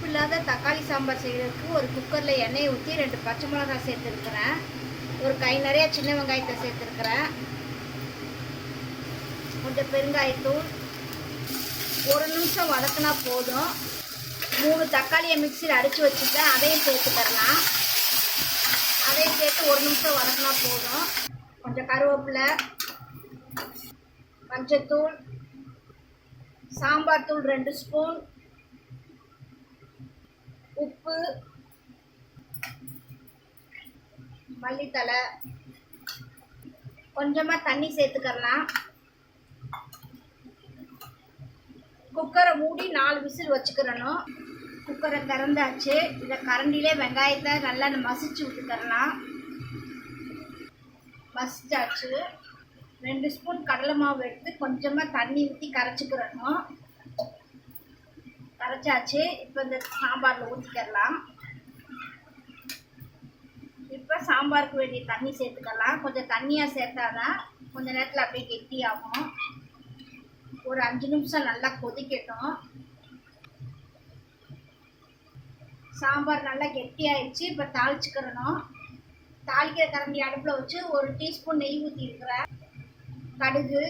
பருப்பு இல்லாத தக்காளி சாம்பார் செய்கிறதுக்கு ஒரு குக்கரில் எண்ணெயை ஊற்றி 2 பச்சை மிளகாய் சேர்த்துருக்குறேன். ஒரு கை நிறைய சின்ன வெங்காயத்தை சேர்த்துருக்குறேன். கொஞ்சம் பெருங்காயத்தூள். 1 நிமிஷம் வதக்கினா போதும். 3 தக்காளியை மிக்சியில் அடித்து வச்சுட்டேன், அதையும் சேர்த்துக்கலாம். அதையும் சேர்த்து 1 நிமிஷம் வதக்கினா போதும். கொஞ்சம் கருவேப்பிலை, மஞ்சத்தூள், சாம்பார் தூள் 2 ஸ்பூன், உப்பு, மல்லித்தலை, கொஞ்சமாக தண்ணி சேர்த்துக்கலாம். குக்கரை மூடி 4 விசில் வச்சுக்கிறணும். குக்கரை திறந்தாச்சு. இதை கரண்டிலே வெங்காயத்தை நல்லா மசிச்சு விட்டுக்கறலாம். மசிச்சாச்சு. 2 ஸ்பூன் கடலை மாவு எடுத்து கொஞ்சமாக தண்ணி ஊற்றி கரைச்சிக்கிறணும். கரைச்சாச்சு. இப்போ இந்த சாம்பாரில் ஊற்றிக்கலாம். இப்போ சாம்பாருக்கு வேண்டிய தண்ணி சேர்த்துக்கலாம். கொஞ்சம் தண்ணியாக சேர்த்தாதான் கொஞ்சம் நேரத்தில் அப்படியே கெட்டியாகும். ஒரு 5 நிமிஷம் நல்லா கொதிக்கட்டும். சாம்பார் நல்லா கெட்டியாயிடுச்சு. இப்போ தாளிச்சுக்கிறணும். தாளிக்கிற கரண்டி அடுப்பில் வச்சு 1 டீஸ்பூன் நெய் ஊற்றிருக்கிறேன். கடுகு,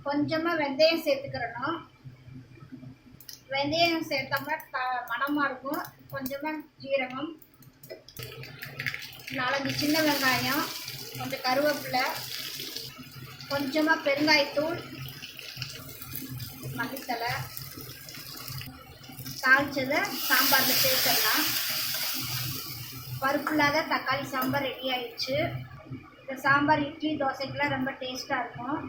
கொஞ்சமாக வெந்தயம் சேர்த்துக்கிறணும். வெந்தயம் சேர்த்தோம்னா மணமாக இருக்கும். கொஞ்சமாக ஜீரகம், 4-5 சின்ன வெங்காயம், கொஞ்சம் கருவேப்பிலை, கொஞ்சமாக பெருங்காயத்தூள், மல்லித்தலை, தாளிச்சதை சாம்பாரில் சேர்த்துடலாம். பருப்பு இல்லாத தக்காளி சாம்பார் ரெடி ஆயிடுச்சு. இந்த சாம்பார் இட்லி தோசைக்கெல்லாம் ரொம்ப டேஸ்ட்டாக இருக்கும்.